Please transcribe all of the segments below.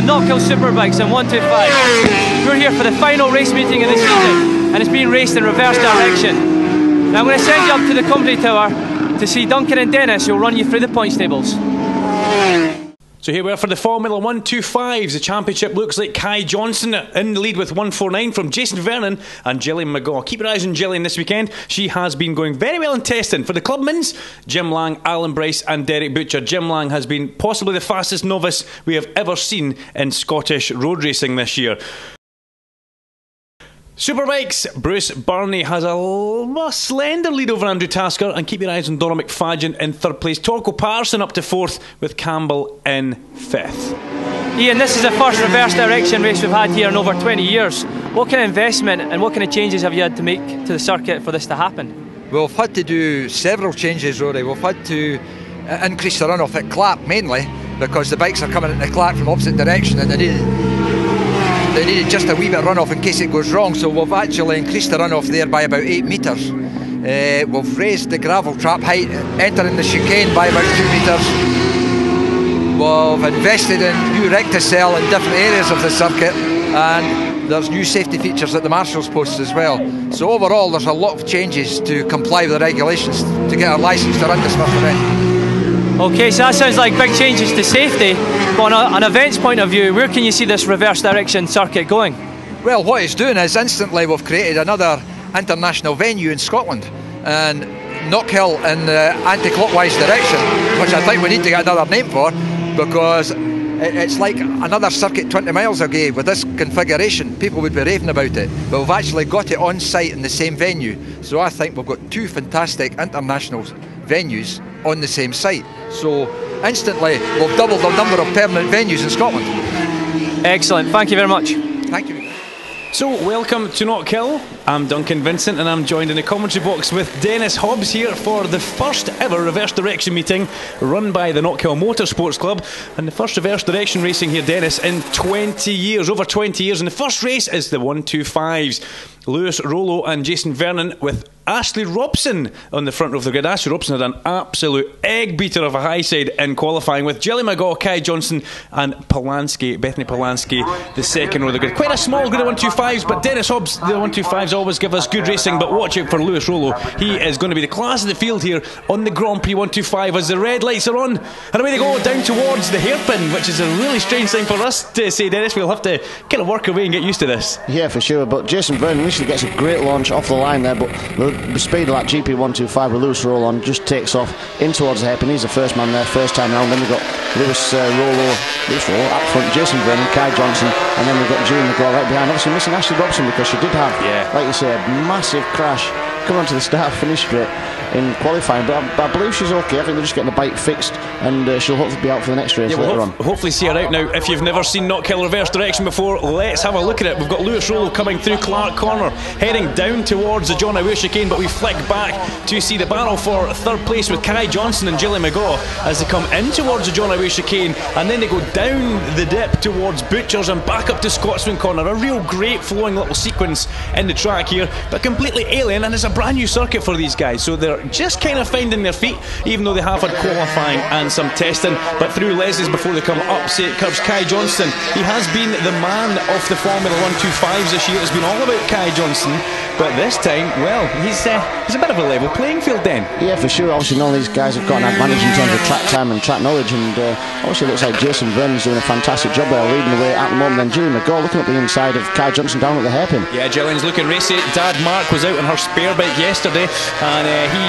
with Knockhill Superbikes and 125. We're here for the final race meeting of the season, and it's being raced in reverse direction. Now I'm going to send you up to the company tower to see Duncan and Dennis, who'll run you through the points tables. So here we are for the Formula 125s. The championship looks like Kai Johnson in the lead with 149 from Jason Vernon and Gillian McGaw. Keep your eyes on Gillian this weekend. She has been going very well in testing. For the Clubmans, Jim Lang, Alan Bryce and Derek Butcher. Jim Lang has been possibly the fastest novice we have ever seen in Scottish road racing this year. Superbikes, Bruce Burney has a slender lead over Andrew Tasker, and keep your eyes on Donna McFadden in third place. Torco Patterson up to fourth with Campbell in fifth. Ian, this is the first reverse direction race we've had here in over 20 years. What kind of investment and what kind of changes have you had to make to the circuit for this to happen? Well, we've had to do several changes, Rory. We've had to increase the runoff at Clark mainly because the bikes are coming into Clark from opposite direction and they needed just a wee bit of runoff in case it goes wrong, so we've actually increased the runoff there by about 8 metres. We've raised the gravel trap height entering the chicane by about 2 metres. We've invested in new recticel in different areas of the circuit, and there's new safety features at the marshal's posts as well. So overall there's a lot of changes to comply with the regulations to get our licence to run this first event. Okay, so that sounds like big changes to safety, but on an events point of view, where can you see this reverse direction circuit going? Well, what it's doing is instantly we've created another international venue in Scotland, and Knockhill in the anti-clockwise direction, which I think we need to get another name for, because it's like another circuit 20 miles away. With this configuration, people would be raving about it, but we've actually got it on site in the same venue, so I think we've got two fantastic international venues on the same site. So instantly we've doubled the number of permanent venues in Scotland. Excellent, thank you very much. Thank you. So, welcome to Knockhill. I'm Duncan Vincent and I'm joined in the commentary box with Dennis Hobbs here for the first ever reverse direction meeting run by the Knockhill Motor Sports Club, and the first reverse direction racing here, Dennis, in 20 years, over 20 years, and the first race is the 125s. Lewis Rollo and Jason Vernon with Ashley Robson on the front row of the grid. Ashley Robson had an absolute egg beater of a high side in qualifying, with Gillian McGaw, Kai Johnson and Bethany Polanski the second row of the grid. Quite a small grid of 125s, but Dennis Hobbs, the 125s always give us good racing, but watch out for Lewis Rollo. He is going to be the class of the field here on the Grand Prix 125 as the red lights are on and away they go down towards the hairpin, which is a really strange thing for us to say, Dennis. We'll have to kind of work away and get used to this. Yeah, for sure, but Jason Vernon initially gets a great launch off the line there, but the speed of that GP125 with Lewis Rollo on just takes off in towards the hairpin. He's the first man there, first time round. Then we've got Lewis Rollo up front, Jason Vernon, Kai Johnson, and then we've got Gillian McGaw right behind. Obviously missing Ashley Robson because she did have, like you say, a massive crash coming onto the start-finish straight in qualifying, but I believe she's okay. I think they're just getting the bike fixed, and she'll hopefully be out for the next race later on. Hopefully see her out now. If you've never seen Knockhill reverse direction before, let's have a look at it. We've got Lewis Rollo coming through Clark Corner, heading down towards the John O'Weir chicane, but we flick back to see the battle for third place with Kai Johnson and Gillian McGaw as they come in towards the John O'Weir chicane, and then they go down the dip towards Butchers and back up to Scotsman Corner. A real great flowing little sequence in the track here, but completely alien, and it's a brand new circuit for these guys, so they're just kind of finding their feet, even though they have had qualifying and some testing. But through Leslie's before they come up, say it curves Kai Johnson. He has been the man of the Formula 125s this year. It's been all about Kai Johnson, but this time, well, he's a bit of a level playing field then. Yeah, for sure. Obviously none of these guys have got an advantage in terms of track time and track knowledge, and obviously it looks like Jason Vernon's doing a fantastic job there, leading the way at the moment. Then Gillian McGaw looking up the inside of Kai Johnson down at the hairpin. Yeah, Gillian's looking racy. Dad Mark was out on her spare bike yesterday, and he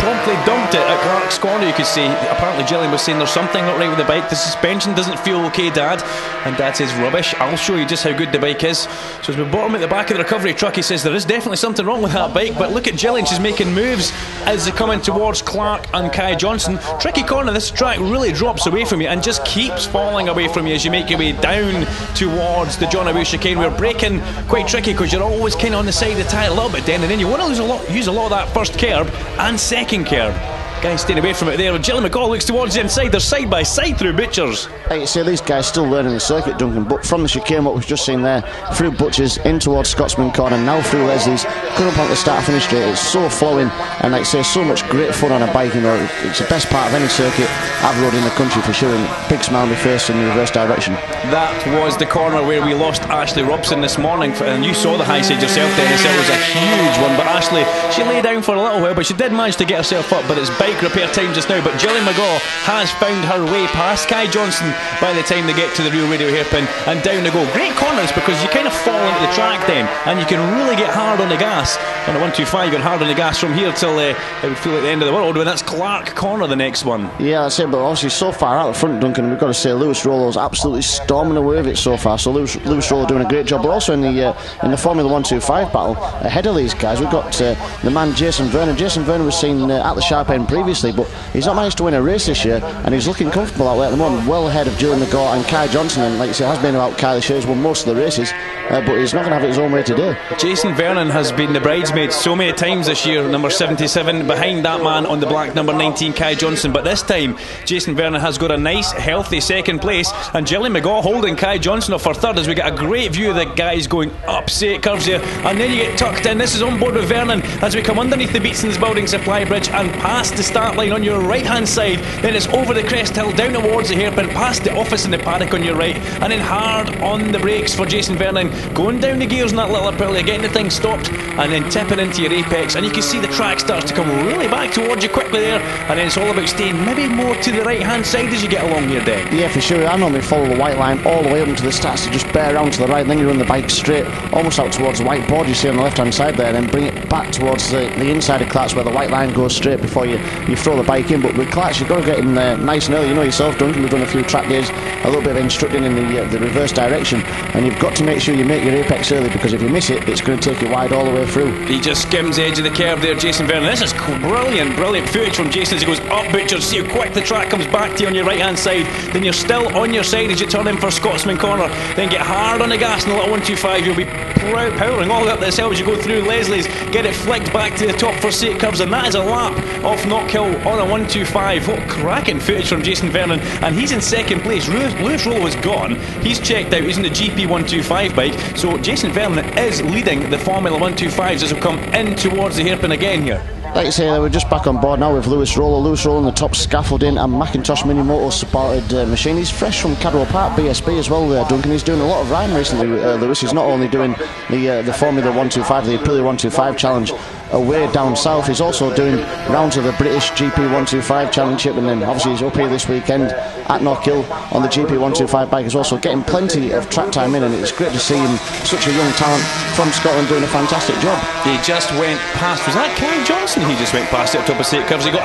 promptly dumped it at Clark's Corner, you could see. Apparently Gillian was saying there's something not right with the bike. The suspension doesn't feel okay, Dad. And Dad says rubbish. I'll show you just how good the bike is. So as we bottom at the back of the recovery truck, he says there is definitely something wrong with that bike. But look at Gillian, she's making moves as they come in towards Clark and Kai Johnson. Tricky corner, this track really drops away from you and just keeps falling away from you as you make your way down towards the John O'Weir chicane. We're braking quite tricky because you're always kind of on the side of the tyre a little bit then, and then you want to use a lot of that first curb and second curb. Guys staying away from it there. Gilly McCall looks towards the inside. They're side by side through Butchers. Like you say, these guys still learning the circuit, Duncan, but from the chicane, what we've just seen there, through Butchers, in towards Scotsman Corner, now through Leslie's, coming up on the start-finish straight, it's so flowing, and like I say, so much great fun on a bike. You know, it's the best part of any circuit I've rode in the country for sure, and big smile on my face in the reverse direction. That was the corner where we lost Ashley Robson this morning, and you saw the high side yourself, Dennis. It was a huge one, but Ashley, she lay down for a little while, but she did manage to get herself up, but it's bike repair time just now. But Gillian McGaw has found her way past Kai Johnson by the time they get to the real radio hairpin, and down they go. Great corners, because you kind of fall into the track then, and you can really get hard on the gas. On the 125, you're hard on the gas from here till it would feel like the end of the world, when that's Clark Corner, the next one. Yeah, that's it, but obviously so far out the front, Duncan, we've got to say Lewis Rollo's absolutely storming away with it so far, so Lewis Rollo doing a great job, but also in the Formula 125 battle, ahead of these guys, we've got the man Jason Vernon. Jason Vernon was seen at the sharp end previously, but he's not managed to win a race this year, and he's looking comfortable out there at the moment, well ahead of Gillian McGaw and Kai Johnson, and like I say, it has been about Kai this year, he's won most of the races, but he's not going to have it his own way today. Jason Vernon has been the bridesmaid so many times this year, number 77, behind that man on the black, number 19, Kai Johnson, but this time Jason Vernon has got a nice, healthy second place, and Gillian McGaw holding Kai Johnson off for third, as we get a great view of the guys going up straight curves here, and then you get tucked in. This is on board with Vernon as we come underneath the Beatson's Building Supply Bridge and past the start line on your right hand side, then it's over the crest hill, down towards the hairpin, past the office in the paddock on your right, and then hard on the brakes for Jason Vernon, going down the gears in that little Aprilia, getting the thing stopped, and then tipping into your apex, and you can see the track starts to come really back towards you quickly there, and then it's all about staying maybe more to the right hand side as you get along here, Dave. Yeah, for sure. I normally follow the white line all the way up until it starts to just bear around to the right, and then you run the bike straight almost out towards the white board you see on the left hand side there, and then bring it back towards the inside of Clark's where the white line goes straight before you throw the bike in. But with Clark's, you've got to get in there nice and early. You know yourself, Duncan, we've done a few track days, a little bit of instructing in the reverse direction, and you've got to make sure you make your apex early, because if you miss it, it's going to take you wide all the way through. He just skims the edge of the curve there, Jason Vernon. This is brilliant footage from Jason as he goes up Butchers. See how quick the track comes back to you on your right hand side, then you're still on your side as you turn in for Scotsman Corner, then get hard on the gas in the little 125. You'll be powering all the way up this hill as you go through Leslie's, get it flicked back to the top for straight curves, and that is a lap off Knockhill on a 125. What cracking footage from Jason Vernon, and he's in second place. Lewis Rollo is gone, he's checked out, he's in the GP 125 bike, so Jason Vernon is leading the Formula 125s as we come in towards the hairpin again here. Like I say, we're just back on board now with Lewis Rollo. Lewis Rollo in the top scaffolding and Macintosh Mini Motor supported machine. He's fresh from Cadwell Park BSB as well there, Duncan. He's doing a lot of riding recently, Lewis. He's not only doing the Formula 125, the Aprilia 125 Challenge away down south, he's also doing rounds of the British GP 125 Championship, and then obviously he's up here this weekend at Knockhill on the GP 125 bike as well, so getting plenty of track time in, and it's great to see him, such a young talent from Scotland, doing a fantastic job. He just went past, was that Kai Johnson? He just went past it up top of straight curves. He got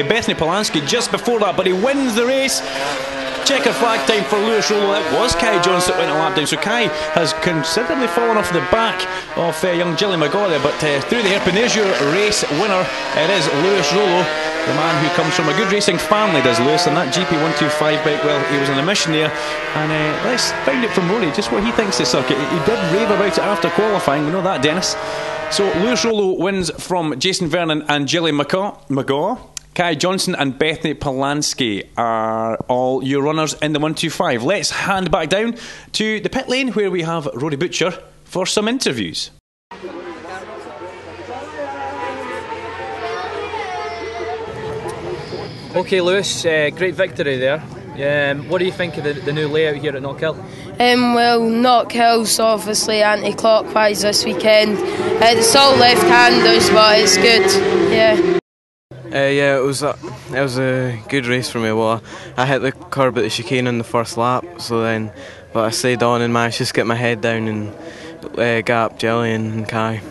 Bethany Polanski just before that, but he wins the race. Checker flag time for Lewis Rollo. It was Kai Johnson that went a lap down, so Kai has considerably fallen off the back of young Gillian McGaw there, but through the hairpin, there's your race winner. It is Lewis Rollo, the man who comes from a good racing family, does Lewis, and that GP 125 bike. Well, he was on a mission there, and let's find out from Rory just what he thinks of the circuit. He did rave about it after qualifying, we know that, Dennis. So Lewis Rollo wins from Jason Vernon and Gillian McGaw. Kai Johnson and Bethany Polanski are all your runners in the 125. Let's hand back down to the pit lane where we have Rory Butcher for some interviews. Okay, Lewis, great victory there. What do you think of the new layout here at Knockhill? Well, Knockhill's obviously anti-clockwise this weekend. It's all left-handers, but it's good. Yeah. Yeah, it was a good race for me. Well, I hit the curb at the chicane in the first lap, but I stayed on and managed to just get my head down and gap Gillian and Kai.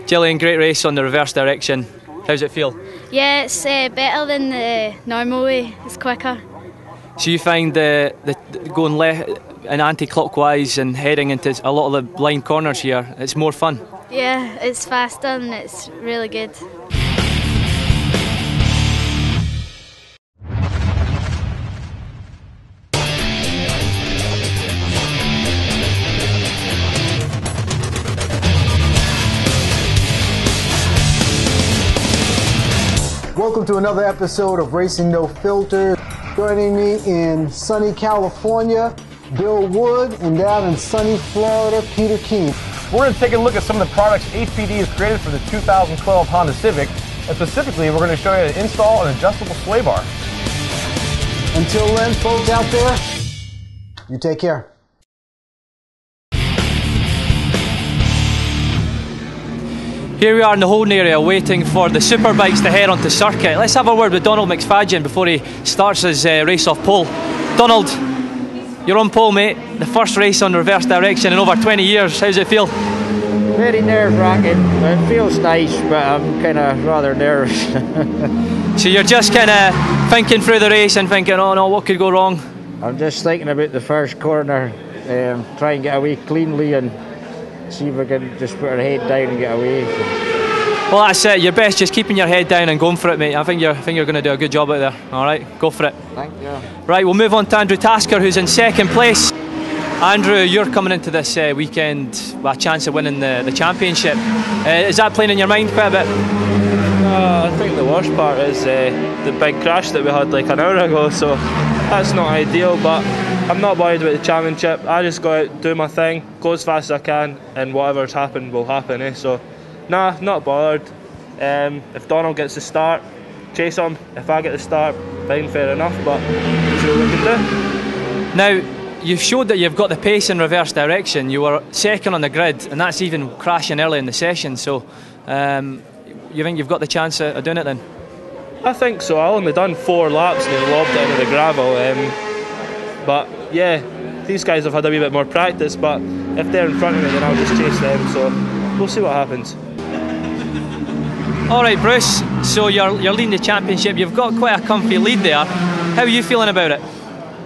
Gillian, great race on the reverse direction. How's it feel? Yeah, it's better than the normal way. It's quicker. So you find the going left and anti-clockwise and heading into a lot of the line corners here, it's more fun? Yeah, it's faster and it's really good. Welcome Welcome to another episode of Racing No Filter. Joining me in sunny California, Bill Wood, and down in sunny Florida, Peter King. We're going to take a look at some of the products HPD has created for the 2012 Honda Civic, and specifically we're going to show you how to install an adjustable sway bar. Until then, folks out there, you take care. Here we are in the holding area waiting for the Superbikes to head onto circuit. Let's have a word with Donald McFadden before he starts his race off pole. Donald, you're on pole, mate. The first race on reverse direction in over 20 years. How does it feel? Very nerve-wracking. It feels nice, but I'm kind of rather nervous. So you're just kind of thinking through the race and thinking, oh no, what could go wrong? I'm just thinking about the first corner, try and get away cleanly and see if I can just put our head down and get away. Well, that's it. You're best just keeping your head down and going for it, mate. I think you're going to do a good job out there. All right, go for it. Thank you. Right, we'll move on to Andrew Tasker, who's in second place. Andrew, you're coming into this weekend with a chance of winning the championship. Is that playing in your mind quite a bit? I think the worst part is the big crash that we had like an hour ago, so that's not ideal, but I'm not worried about the championship. I just go out, do my thing, go as fast as I can, and whatever's happened will happen. So, nah, not bothered. If Donald gets the start, chase him. If I get the start, fine, fair enough, but we'll see what we can do. Now, you've showed that you've got the pace in reverse direction. You were second on the grid, and that's even crashing early in the session, so you think you've got the chance of doing it then? I think so. I only done 4 laps and then lobbed it into the gravel. But yeah, these guys have had a wee bit more practice, but if they're in front of me then I'll just chase them, so we'll see what happens. Alright Bruce, so you're leading the championship, you've got quite a comfy lead there. How are you feeling about it?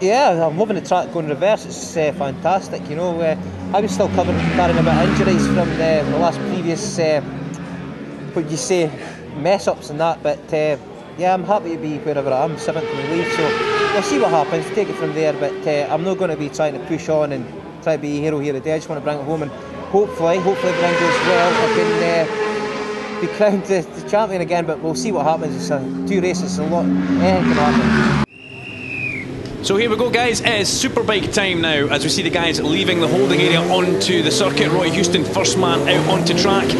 Yeah, I'm loving the track going reverse, it's fantastic, you know. I was still carrying a bit of injuries from the last previous, mess-ups and that, but yeah, I'm happy to be wherever I am, 7th in the lead, so we'll see what happens, take it from there, but I'm not going to be trying to push on and try to be a hero here today. I just want to bring it home and hopefully everything goes well. I can be crowned the champion again, but we'll see what happens. It's 2 races, a lot, anything can happen. So here we go, guys. It is Superbike time now as we see the guys leaving the holding area onto the circuit. Roy Houston, first man out onto track.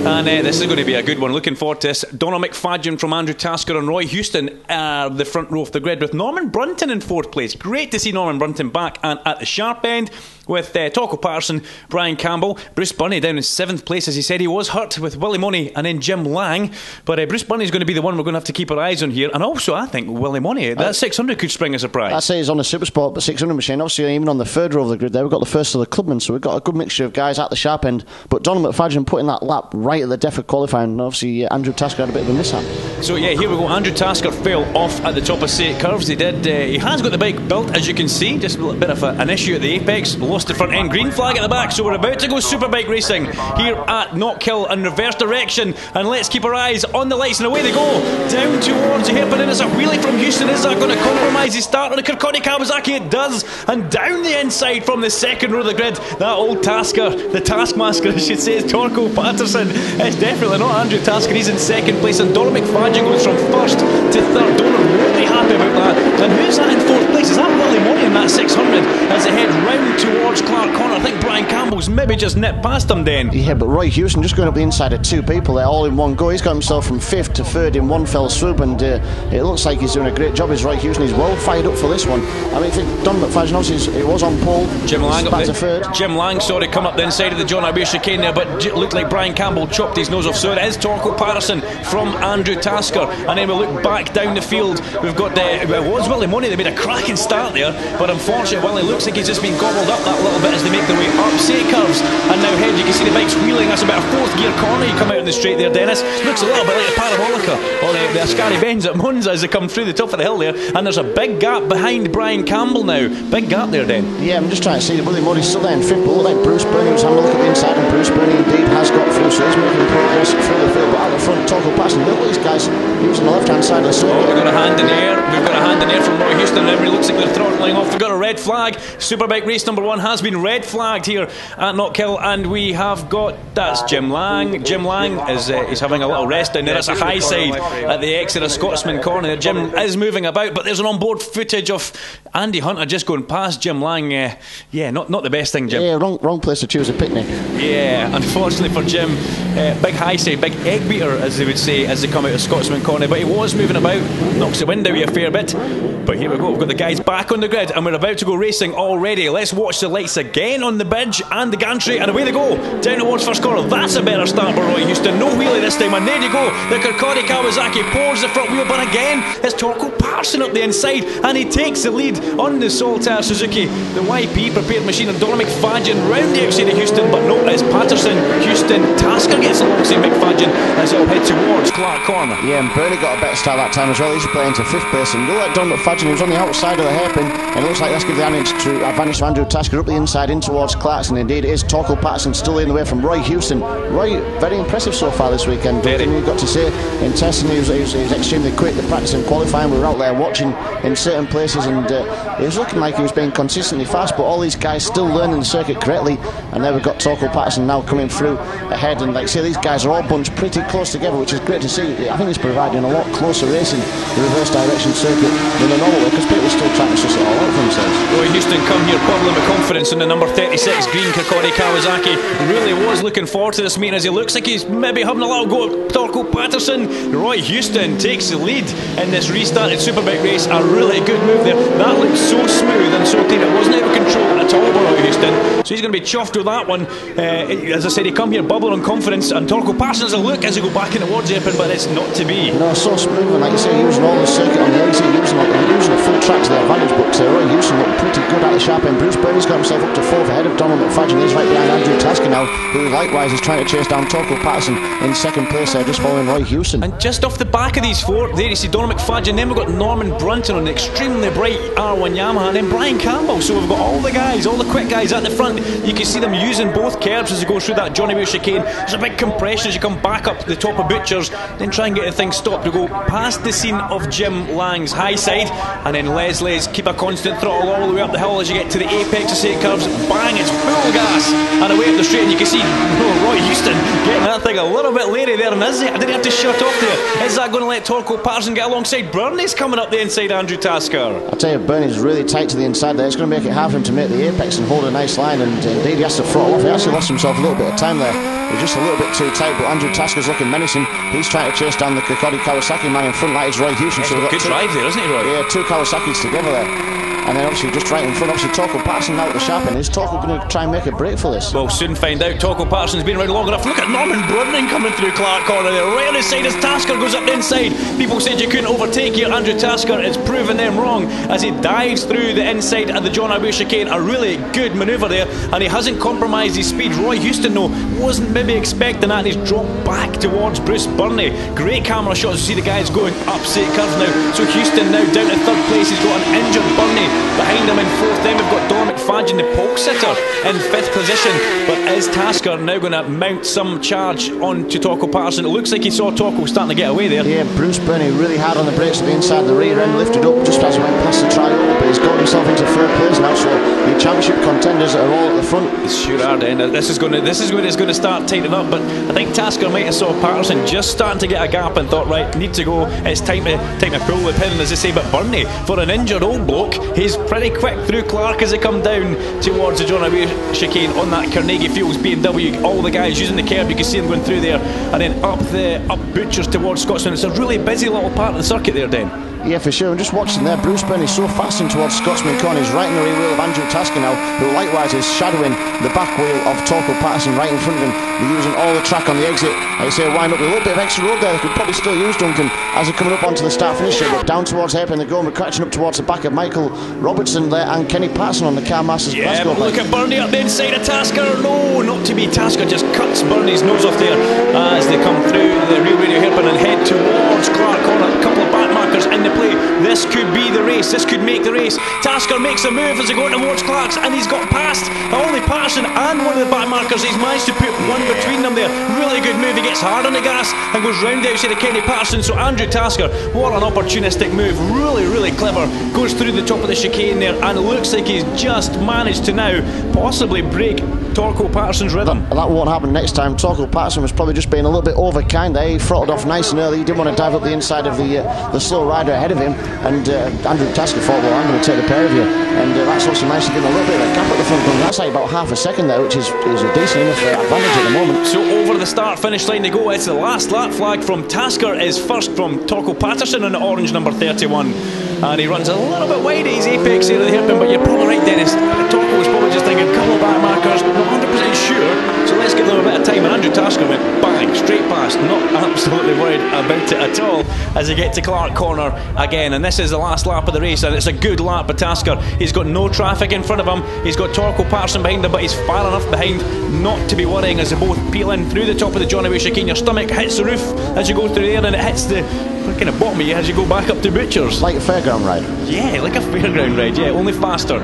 And this is going to be a good one. Looking forward to this. Donald McFadden from Andrew Tasker and Roy Houston the front row of the grid with Norman Brunton in 4th place. Great to see Norman Brunton back and at the sharp end with Taco Patterson, Brian Campbell, Bruce Bunny down in 7th place as he said he was hurt with Willie Money and then Jim Lang. But Bruce Bunny is going to be the one we're going to have to keep our eyes on here. And also I think Willie Money, that 600 could spring a surprise. I say he's on the Supersport, but 600 machine. Obviously even on the 3rd row of the grid there we've got the first of the Clubman, so we've got a good mixture of guys at the sharp end. But Donald McFadden putting that lap right at the death of qualifying. And obviously Andrew Tasker had a bit of a mishap. So yeah, here we go. Andrew Tasker fell off at the top of St Curves. He did. He has got the bike built, as you can see. Just a little bit of an issue at the apex. Lost the front end. Green flag at the back. So we're about to go Superbike racing here at Knockhill in reverse direction. And let's keep our eyes on the lights, and away they go down towards the hairpin. And it's a wheelie from Houston. Is that going to compromise his start on the Kirkcaldy Kawasaki? It does. And down the inside from the 2nd row of the grid, that old Tasker, the Taskmaster, I should say, is Torco Patterson. It's definitely not Andrew Tasker. He's in 2nd place, and Donald McFadden goes from 1st to 3rd. Donald really happy about that. And who's that in 4th place? Is that Willie Money in that 600 as they head round towards Clark Corner? I think Brian Campbell's maybe just nipped past him then. Yeah, but Roy Houston just going up the inside of 2 people there all in one go. He's got himself from 5th to 3rd in one fell swoop, and it looks like he's doing a great job. Is Roy Houston? He's well fired up for this one. I mean, I think Donald McFadden obviously he was on pole. Jim Lang back to 3rd. Jim Lang saw it come up the inside of the John O'Bear chicane there, but it looked like Brian Campbell chopped his nose off. So it is Torco Patterson from Andrew Tasker, and then we look back down the field. We've got it was Willie Money. They made a cracking start there, but unfortunately Willie looks like he's just been gobbled up that little bit as they make their way up St Curves. And now head, you can see the bike's wheeling. That's about a 4th gear corner. You come out in the straight there, Dennis. Looks a little bit like the Parabolica or the Ascari Benz at Monza as they come through the top of the hill there. And there's a big gap behind Brian Campbell now. Big gap there, Den. Yeah, I'm just trying to see that Willie Money's still there in 5th. But look like Bruce Burney was having a look at the inside, and Bruce Burney indeed has got through, so he's making progress through the field. But out the front, Torco Patterson. Look at these guys using the left hand side of the circuit. Oh, we've got a hand in the air. We've got a hand in the air from Roy Houston, and everybody looks looks like they're throttling off. We've got a red flag. Superbike race number 1 has been red flagged here at Knockhill, and we have got, that's Jim Lang. Jim Lang is he's having a little rest down there. That's a high side at the exit of Scotsman Corner. Jim is moving about, but there's an onboard footage of Andy Hunter just going past Jim Lang. Yeah, not the best thing, Jim. Yeah, wrong place to choose a picnic. Yeah, unfortunately for Jim, big high side, big egg beater, as they would say, as they come out of Scotsman Corner. But he was moving about, knocks the wind out a fair bit. But here we go, we've got the guys back on the grid, and we're about to go racing already. Let's watch the lights again on the bridge and the gantry, and away they go, down towards first corner. That's a better start for Roy Houston. No wheelie this time, and there you go. The Kirkcaldy Kawasaki pours the front wheel, but again, it's Torko Parson up the inside, and he takes the lead on the Solitaire Suzuki. The YP prepared machine, and Donald McFadden round the outside of Houston, but no, it's Patterson, Houston, Tasker gets alongside McFadden as they'll head towards Clark Corner. Yeah, and Bernie got a better start that time as well. He's playing to 5th place, and look like Donald McFadden, he was on the outside of the hairpin, and it looks like that's given the advantage to Andrew Tasker up the inside in towards Clarkson. Indeed, it is Torkel Patterson still in the way from Roy Houston. Roy, very impressive so far this weekend. Very. You've got to say, in testing he was extremely quick. The practice and qualifying, we were out there watching in certain places, and it was looking like he was being consistently fast, but all these guys still learning the circuit correctly. And there we've got Torkel Patterson now coming through ahead, and like I say, these guys are all bunched pretty close together, which is great to see. I think it's providing a lot closer racing, the reverse direction circuit, than the normal way, because people are still trying to suss it all out for themselves. Roy Houston come here bubbling with confidence in the number 36 green Kirkcaldy Kawasaki. Really was looking forward to this meeting, as he looks like he's maybe having a little go at Torkel Patterson. Roy Houston takes the lead in this restarted Superbike race. A really good move there. That looked so smooth and so clean. It wasn't out of control at all by Roy Houston, so he's going to be chuffed with that one. As I said, he come here bubbling on confidence, and Torkel Patterson has a look as he go back in towards the apron, but it's not to be. No, so smooth, and like you say, using all the circuit on the exit, using a full track to their advantage, but Roy Houston looked pretty good at the sharp end. Bruce Burney's got himself up to 4th ahead of Donald McFadden. He's right behind Andrew Tasker now, who likewise is trying to chase down Torkel Patterson in 2nd place there, just following Roy Houston. And just off the back of these 4, there you see Donald McFadden, then we've got Norman Brunton on the extremely bright R1 Yamaha, and then Brian Campbell. So we've got all the guys, all the quick guys at the front. You can see them using both curbs as they go through that Johnny Wheel chicane. There's a big compression as you come back up to the top of Butchers, then try and get the thing stopped. We go past the scene of Jim Lang's high side, and then Leslie's keep a constant throttle all the way up the hill as you get to the apex of St. Curves. Bang, it's full gas, and away up the straight, and you can see Roy Houston getting that thing a little bit leery there, and did he have to shut off there? Is that going to let Torkel Patterson get alongside? Bernie's coming up the inside Andrew Tasker. I tell you, Bernie's really tight to the inside there. It's going to make it hard for him to make the apex and hold a nice line, and indeed he has to throttle off. He actually lost himself a little bit of time there. He was just a little bit too tight, but Andrew Tasker's looking menacing. He's trying to chase down the Kirkcaldy Kawasaki man in front, like it's Roy Houston. So good drive there, isn't he, Roy? Yeah, 2 Kawasaki's together there. And then obviously just right in front, obviously Torkel Patterson now at the sharp end. Is Torkel going to try and make a break for this? We'll soon find out. Torkel Patterson's been around long enough. Look at Norman Brunton coming through Clark Corner there. Right on his side as Tasker goes up the inside. People said you couldn't overtake here. Andrew Tasker is proving them wrong as he dives through the inside of the John Away chicane. A really good manoeuvre there, and he hasn't compromised his speed. Roy Houston, though, wasn't maybe expecting that, and he's dropped back towards Bruce Burney. Great camera shots. You see the guys going up St. Curves now. So Houston now down to 3rd place. He's got an injured Burney behind him in 4th. Then we've got Donald McFadden, the pole sitter, in 5th position. But is Tasker now going to mount some charge on to Torkel Patterson? It looks like he saw Torkel starting to get away there. Yeah, Bruce Burney really hard on the brakes at the inside. The rear end lifted up just as he went past the tri-oval, but he's got himself into 3rd place now. So the championship contenders are all at the front. It's sure are, then. This is going to start tightening up. But I think Tasker might have saw Patterson just starting to get a gap and thought, right, need to go. It's time to pull with him, as they say. But Burney, for an injured old bloke, he's pretty quick through Clark as they come down towards the John Away chicane on that Carnegie Fields BMW. All the guys using the curb, you can see them going through there, and then up Butchers towards Scotsman. It's a really busy little part of the circuit there, Den. Yeah, for sure. I'm just watching there. Bruce Burney so fast in towards Scotsman Corner. He's right in the rear wheel of Andrew Tasker now, who likewise is shadowing the back wheel of Torkel Patterson right in front of him. They're using all the track on the exit. Like I say, wind up with a little bit of extra road there. They could probably still use Duncan as they're coming up onto the start finish here, but down towards hairpin they go, and we're catching up towards the back of Michael Robertson there and Kenny Patterson on the Car Masters. Yeah, but look at Burney up the inside of Tasker. No, not to be. Tasker just cuts Burney's nose off there as they come through the rear radio hairpin and head towards Clark Corner. A couple of back markers markers in the play. This could be the race, this could make the race. Tasker makes a move as they go towards Clark's, and he's got past only Patterson and one of the back markers. He's managed to put one between them there. Really good move. He gets hard on the gas and goes round the outside of Kenny Patterson. So Andrew Tasker, what an opportunistic move. Really, really clever. Goes through the top of the chicane there, and it looks like he's just managed to now possibly break Torko Patterson's rhythm. That won't happen next time. Torko Patterson was probably just being a little bit overkind there. He throttled off nice and early. He didn't want to dive up the inside of the slow rider ahead of him, and Andrew Tasker thought, well, I'm going to take the pair of you, and that's also managed to give him a little bit of a gap at the front. That's like about half a second there, which is a decent enough advantage at the moment. So over the start finish line they go. It's the last lap flag from Tasker is first from Torko Patterson on the orange number 31, and he runs a little bit wide at his apex here at the hairpin, but you're probably right, Dennis. Torko was probably just thinking, couple of back markers, not 100% sure, so let's give them a bit of time. And Andrew Tasker went bang, straight past, not absolutely worried about it at all as they get to Clark Corner again. And this is the last lap of the race, and it's a good lap by Tasker. He's got no traffic in front of him, he's got Torko Patterson behind him, but he's far enough behind not to be worrying as they both peel in through the top of the Johnny Way chicane. Your stomach hits the roof as you go through there, and it hits the kind of bottom of you as you go back up to Butchers. Like a fairground ride. Yeah, like a fairground ride, yeah, only faster.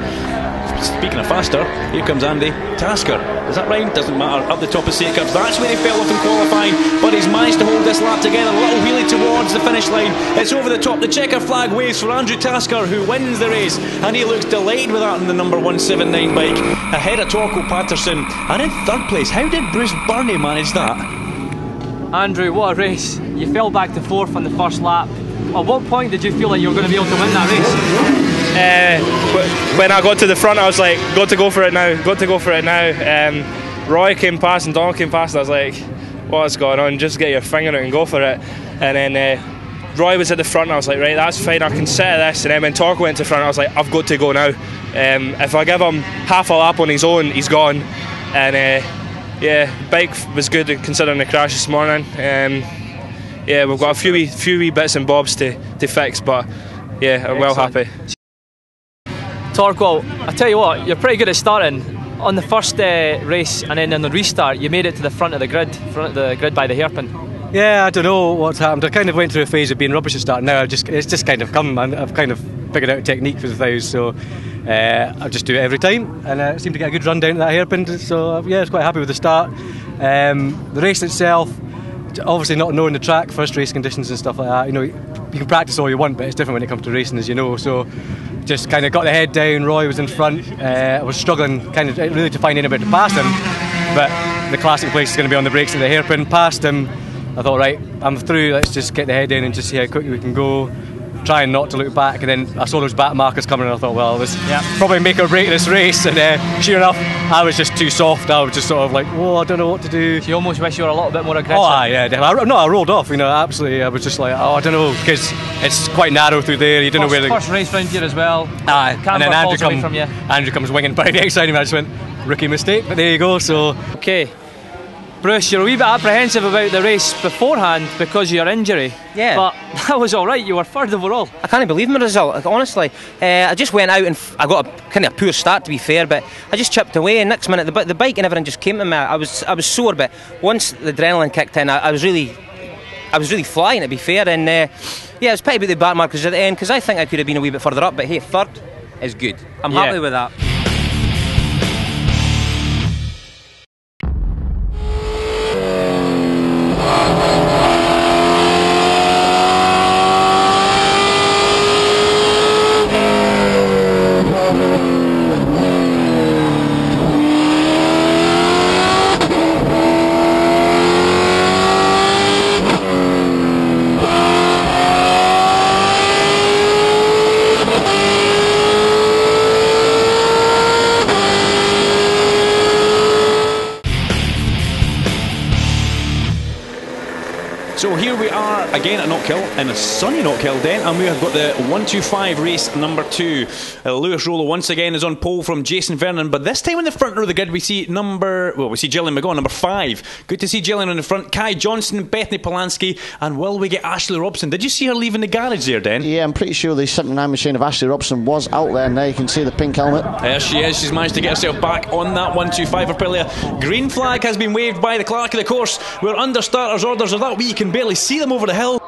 Speaking of faster, here comes Andy Tasker. Is that right? Doesn't matter. Up the top of Sacre. That's where he fell off in qualifying, but he's managed to hold this lap together. A little wheelie towards the finish line. It's over the top. The checker flag waves for Andrew Tasker, who wins the race, and he looks delighted with that in the number 179 bike, ahead of Torko Patterson, and in third place. How did Bruce Burney manage that? Andrew, what a race. You fell back to fourth on the first lap. At what point did you feel like you were going to be able to win that race? When I got to the front, I was like, got to go for it now. Roy came past and Don came past, and I was like, what's going on? Just get your finger out and go for it. And then Roy was at the front, and I was like, right, that's fine, I can set this. And then when Torko went to the front, I was like, I've got to go now. If I give him half a lap on his own, he's gone. And yeah, bike was good considering the crash this morning. Yeah, we've got a few wee bits and bobs to fix, but yeah, I'm well happy. Torko, I tell you what, you're pretty good at starting. On the first race and then on the restart, you made it to the front of the grid by the hairpin. Yeah, I don't know what's happened. I kind of went through a phase of being rubbish at starting. Now it's just kind of come. I've kind of figured out a technique for the things, so I just do it every time, and I seem to get a good run down to that hairpin. So yeah, I was quite happy with the start. The race itself, obviously not knowing the track, first race conditions and stuff like that. You know, you can practice all you want, but it's different when it comes to racing, as you know. So just kind of got the head down. Roy was in front. I was struggling kind of really to find anybody to pass him, but the classic place is going to be on the brakes at the hairpin. Passed him. I thought, right, I'm through. Let's just get the head in and just see how quickly we can go. Trying not to look back, and then I saw those back markers coming, and I thought, well, this probably make or break this race. And sure enough, I was just too soft. I was just sort of like, oh, I don't know what to do. So you almost wish you were a little bit more aggressive. Oh, yeah, definitely. I rolled off. You know, absolutely. I was just like, oh, I don't know, because it's quite narrow through there. You don't know where the first race round here as well. And then Andrew comes winging by the outside of me. I just went, rookie mistake. But there you go. So okay. Bruce, you're a wee bit apprehensive about the race beforehand because of your injury. Yeah. But that was alright, you were third overall. I can't believe my result, like, honestly. I just went out and I got a kind of poor start, to be fair, but I just chipped away, and next minute the bike and everything just came to me. I was sore, but once the adrenaline kicked in, I was really flying, to be fair. And yeah, it was pity about the back markers at the end, because I think I could have been a wee bit further up, but hey, third is good. I'm happy with that. So here we are again at Knockhill, in a sunny Knockhill Den, and we have got the 125 race number 2. Lewis Rollo once again is on pole from Jason Vernon, but this time in the front row of the grid we see Gillian McGaugh, number 5. Good to see Gillian in the front. Kai Johnson, Bethany Polanski, and will we get Ashley Robson? Did you see her leaving the garage there, Den? Yeah, I'm pretty sure the 79 machine of Ashley Robson was out there, and there you can see the pink helmet. There she is. She's managed to get herself back on that 125 Aprilia. Green flag has been waved by the clerk of the course. We're under starters orders of that. We can barely see them over the hill.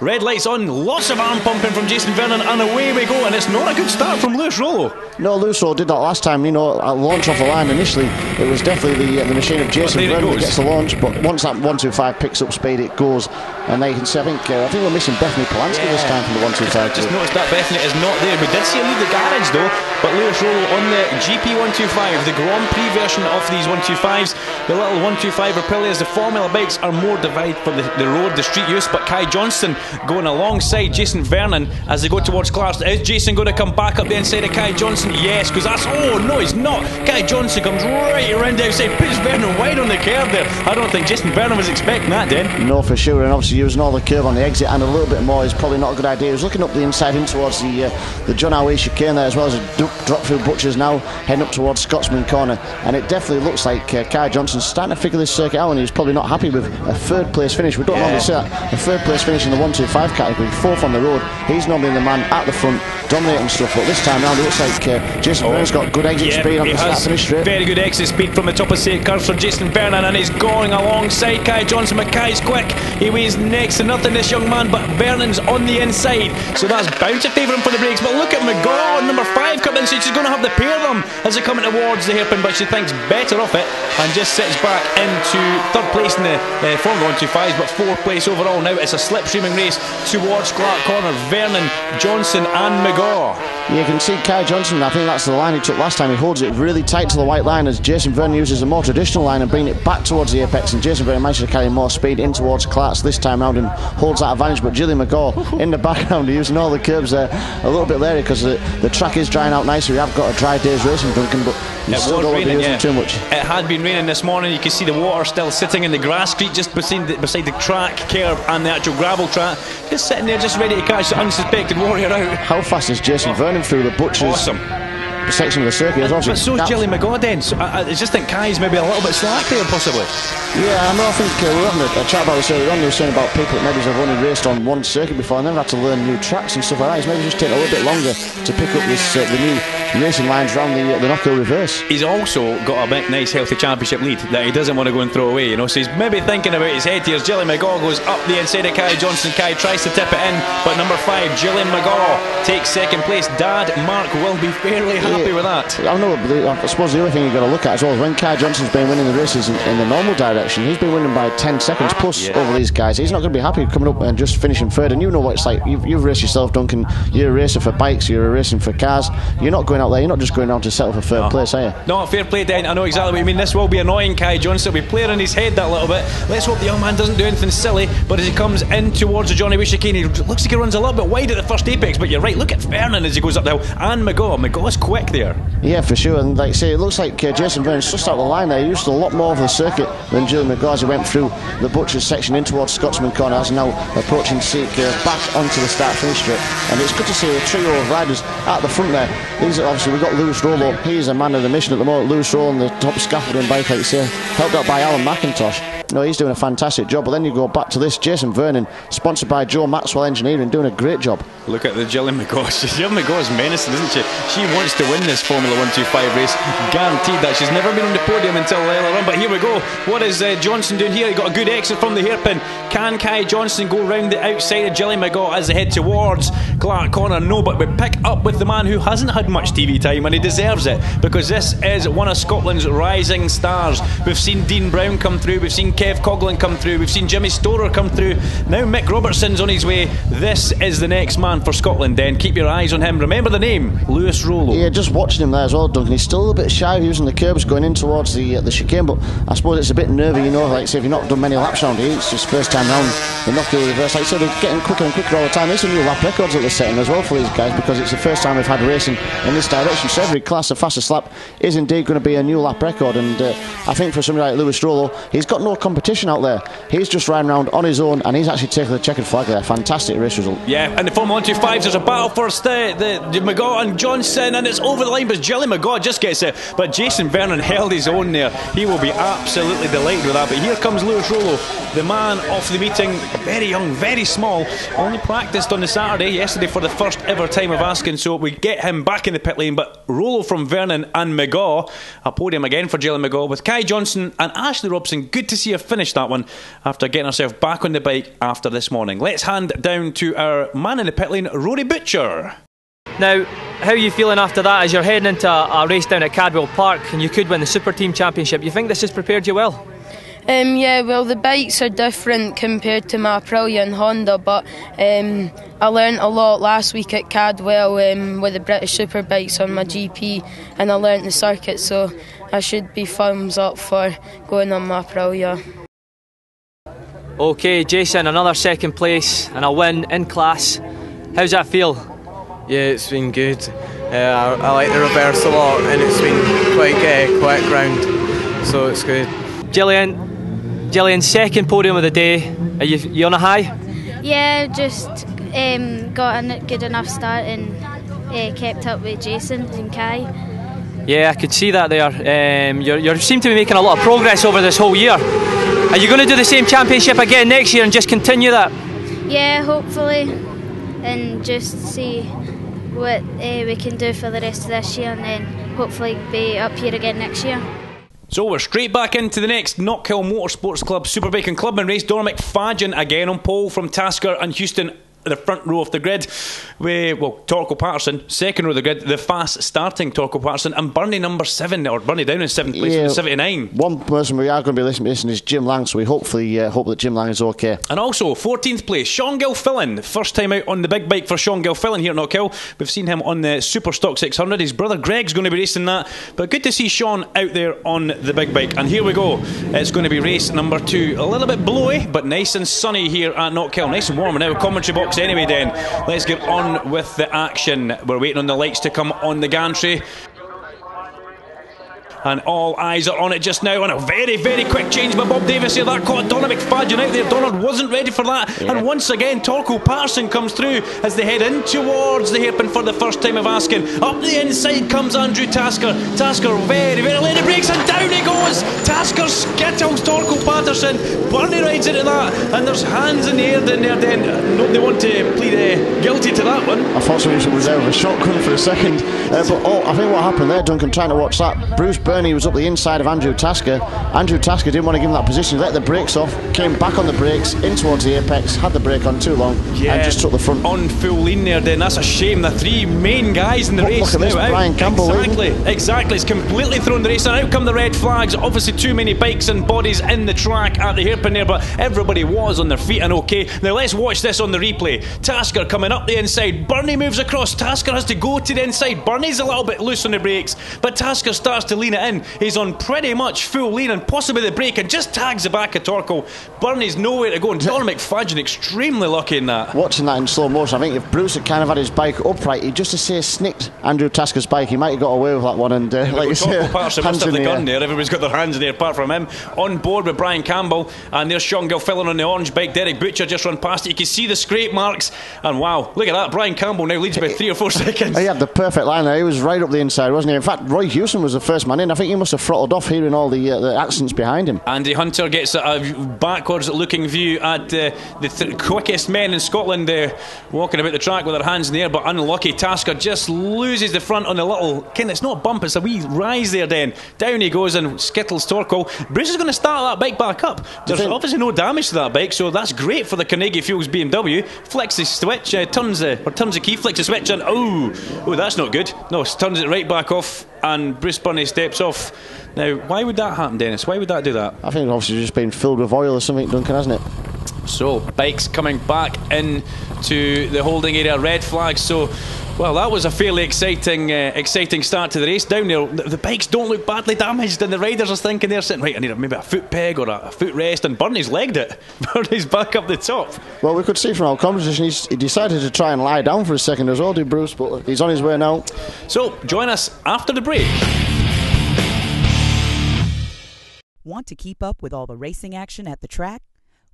Red lights on, lots of arm pumping from Jason Vernon, and away we go. And it's not a good start from Lewis Rollo. No, Lewis Rollo did that last time. You know, a launch off the line initially, it was definitely the machine of Jason Vernon that gets the launch. But once that 125 picks up speed, it goes. And there you can see, I think we're missing Bethany Polanski this time from the 125. Just noticed that Bethany is not there. We did see her leave the garage though. But Lewis Rollo on the GP125, the Grand Prix version of these 125s. The little 125 Aprilias, the Formula bikes are more divided for the road, the street use. But Kai Johnston going alongside Jason Vernon as they go towards Clarkson. Is Jason going to come back up the inside of Kai Johnston? Yes, because that's... Oh, no, he's not. Kai Johnston comes right around the outside, puts Vernon wide on the curve there. I don't think Jason Vernon was expecting that, Den. No, for sure, and obviously using all the curve on the exit and a little bit more is probably not a good idea. He was looking up the inside in towards the John Howey chicane there, as well as a drop through Butchers now, heading up towards Scotsman Corner. And it definitely looks like Kai Johnston's starting to figure this circuit out, and he's probably not happy with a third place finish. We don't normally see that. A third place finish in the 125 category, fourth on the road. He's normally the man at the front dominating stuff, but this time round it looks like Jason Vernon's got good exit speed on the start finish straight. Very good exit speed from the top of St. Curves for Jason Vernon, and he's going alongside Kai Johnston. But Kai's quick, he weighs next to nothing, this young man, but Vernon's on the inside, so that's bound to favour him for the breaks. But look at McGaw, number 5, coming in, so she's going to have the pair of them as they're coming towards the hairpin, but she thinks better of it and just sits back into third place in the Formula 125s, but fourth place overall. Now it's a slipstreaming race towards Clark Corner. Vernon, Johnson and McGaw. You can see Kai Johnston, I think that's the line he took last time. He holds it really tight to the white line as Jason Vernon uses a more traditional line and bringing it back towards the apex, and Jason Vernon manages to carry more speed in towards Clark's this time round and holds that advantage. But Gillian McGaw in the background using all the curbs there, a little bit leery because the track is drying out nicely. We have got a dry day's racing, Duncan, but you still don't want to be using too much. It had been raining this morning. You can see the water still sitting in the grass street just beside the track curb and the actual gravel track, just sitting there just ready to catch the unsuspected warrior out. How fast is Jason Vernon through the Butchers? Awesome. Section of the circuit. But so is Gillian McGaw then, so I just think Kai's maybe a little bit slack there possibly. Yeah, I know. I think we were having a chat about this earlier on. They were saying about people that maybe have only raced on one circuit before and never had to learn new tracks and stuff like that. It's maybe just taking a little bit longer to pick up this the new racing lines around the Knockhill reverse. He's also got a big, nice, healthy championship lead that he doesn't want to go and throw away, you know. So he's maybe thinking about his head here. Gillian McGaw goes up the inside of Kai Johnston. Kai tries to tip it in, but number 5, Gillian McGaw, takes second place. Dad Mark will be fairly happy with that. I know, but I suppose the other thing you've got to look at as well is when Kai Johnston's been winning the races in the normal direction, he's been winning by 10 seconds plus over these guys. He's not going to be happy coming up and just finishing third. And you know what it's like. You've raced yourself, Duncan. You're a racer for bikes, you're a racing for cars. You're not going out there, you're not just going down to settle for third place, are you? No, fair play, Dan. I know exactly what you mean. This will be annoying Kai Johnston. We'll be playing in his head that little bit. Let's hope the young man doesn't do anything silly. But as he comes in towards the Johnny Way chicane, he looks like he runs a little bit wide at the first apex. But you're right, look at Vernon as he goes up the hill. And McGaw's quick there. Yeah, for sure. And like I say, it looks like Jason Vernon's just out the line there. He used a lot more of the circuit than Gillian McGaw as he went through the Butchers section in towards Scotsman Corner, as now approaching Seek back onto the start-finish strip. And it's good to see a trio of riders at the front there. These are obviously, we've got Lewis Rollo. He's a man of the mission at the moment. Lewis Rollo on the top scaffolding bike, like you say, helped out by Alan McIntosh. No, he's doing a fantastic job. But then you go back to this, Jason Vernon, sponsored by Joe Maxwell Engineering, doing a great job. Look at the Gillian McGaw. Gillian McGaw's menacing, isn't she? She wants to win this Formula 125 race. Guaranteed that. She's never been on the podium until earlier on. But here we go. What is Johnson doing here? He got a good exit from the hairpin. Can Kai Johnston go round the outside of Gillian McGaw as they head towards Clark Corner? No, but we pick up with the man who hasn't had much TV time, and he deserves it, because this is one of Scotland's rising stars. We've seen Dean Brown come through, we've seen Kev Coughlin come through, we've seen Jimmy Storer come through. Now Mick Robertson's on his way. This is the next man for Scotland then. Keep your eyes on him. Remember the name, Lewis Rollo. Yeah, just watching him there as well, Duncan. He's still a little bit shy of using the curbs going in towards the chicane, but I suppose it's a bit nervy, you know, like say if you've not done many laps around here, it's just first time round the Knockhill reverse. Like I said, they're getting quicker and quicker all the time. There's some new lap records that they're setting as well for these guys, because it's the first time we've had racing in this direction. So every class, the fastest lap is indeed going to be a new lap record, and I think for somebody like Lewis Rollo, he's got no competition out there. He's just riding around on his own, and he's actually taking the checkered flag there. Fantastic race result. Yeah, and the Formula 125s, there's a battle for the McGaw and Johnson, and it's over the line, but Gilly McGaw just gets it. But Jason Vernon held his own there. He will be absolutely delighted with that. But here comes Lewis Rollo, the man of the meeting. Very young, very small. Only practiced on the Saturday, yesterday, for the first ever time of asking. So we get him back in the pit lane. But Rollo from Vernon and McGaw, a podium again for Gilly McGaw with Kai Johnson and Ashley Robson. Good to see her finish that one after getting herself back on the bike after this morning. Let's hand down to our man in the pit lane, Rory Butcher. Now, how are you feeling after that as you're heading into a race down at Cadwell Park and you could win the Super Team Championship? You think this has prepared you well? Yeah, well, the bikes are different compared to my Aprilia and Honda, but I learnt a lot last week at Cadwell with the British Superbikes on my GP, and I learnt the circuit, so I should be thumbs up for going on my Aprilia. Okay, Jason, another second place and a win in class. How's that feel? Yeah, it's been good. I like the reverse a lot, and it's been quite quick round, so it's good. Gillian, second podium of the day. Are you on a high? Yeah, just got a good enough start and kept up with Jason and Kai. Yeah, I could see that there. You seem to be making a lot of progress over this whole year. Are you going to do the same championship again next year and just continue that? Yeah, hopefully, and just see what we can do for the rest of this year, and then hopefully be up here again next year. So we're straight back into the next Knockhill Motor Sports Club Superbike and Clubman race. Donald McFadden again on pole from Tasker and Houston. The front row of the grid, Torco Patterson, second row of the grid, the fast starting Torco Patterson, and Bernie number 7, or Bernie down in 7th place with 79. One person we are going to be listening to is Jim Lang, so we hopefully hope that Jim Lang is okay. And also 14th place, Sean Gilfillan, first time out on the big bike for Sean Gilfillan here at Knockhill. We've seen him on the Super Stock 600. His brother Greg's going to be racing that, but good to see Sean out there on the big bike. And here we go, it's going to be race number 2. A little bit blowy, but nice and sunny here at Knockhill, nice and warm. And now commentary box anyway. Then let's get on with the action. We're waiting on the lights to come on the gantry, and all eyes are on it just now. And a very, very quick change by Bob Davis here. That caught Donald McFadden out there. Donald wasn't ready for that. Yeah. And once again, Torco Patterson comes through as they head in towards the hairpin for the first time of asking. Up the inside comes Andrew Tasker. Tasker very, very late. He breaks and down he goes. Tasker skittles Torco Patterson. Bernie rides into that. And there's hands in the air down there then. Nobody want to plead guilty to that one. I thought somebody was there with a shotgun for a second. I think what happened there, Duncan, trying to watch that, Bruce Bernie was up the inside of Andrew Tasker. Andrew Tasker didn't want to give him that position, let the brakes off, came back on the brakes, in towards the apex, had the brake on too long, and just took the front. On full lean there then, that's a shame. The three main guys in the race look at now this, Brian Campbell Exactly, it's completely thrown the race, and out come the red flags. Obviously too many bikes and bodies in the track at the hairpin there, but everybody was on their feet and okay. Now let's watch this on the replay. Tasker coming up the inside, Bernie moves across, Tasker has to go to the inside, Bernie's a little bit loose on the brakes, but Tasker starts to lean it in. He's on pretty much full lean and possibly the brake and just tags the back of Torco. Bernie's nowhere to go, and Donald McFadden extremely lucky in that. Watching that in slow motion, I think if Bruce had kind of had his bike upright, he just to say snicked Andrew Tasker's bike, he might have got away with that one. And like you say, Patterson must have the gun there. Everybody's got their hands in there apart from him. On board with Brian Campbell, and there's Sean Gilfillan on the orange bike. Derek Butcher just run past it. You can see the scrape marks, and wow, look at that. Brian Campbell now leads by 3 or 4 seconds. He had the perfect line there. He was right up the inside, wasn't he? In fact, Roy Hewson was the first man in. I think he must have throttled off hearing all the accidents behind him. Andy Hunter gets a backwards looking view at the quickest men in Scotland walking about the track with their hands in the air, but unlucky Tasker just loses the front on the little it's not bump, it's a wee rise there then. Down he goes and skittles Torco. Bruce is going to start that bike back up. There's obviously no damage to that bike, so that's great for the Carnegie Fuels BMW. Flicks the switch, turns the key, flicks the switch, and oh that's not good. No, turns it right back off, and Bruce Burney steps off. Now, why would that happen, Dennis? Why would that do that? I think obviously just been filled with oil or something, Duncan, hasn't it? So, bikes coming back into the holding area, red flags. So, well, that was a fairly exciting start to the race. Down there, the bikes don't look badly damaged, and the riders are thinking they're sitting, right, I need maybe a foot peg or a foot rest, and Bernie's legged it. Bernie's back up the top. Well, we could see from our conversation, he decided to try and lie down for a second as well, did Bruce, but he's on his way now. So, join us after the break. Want to keep up with all the racing action at the track?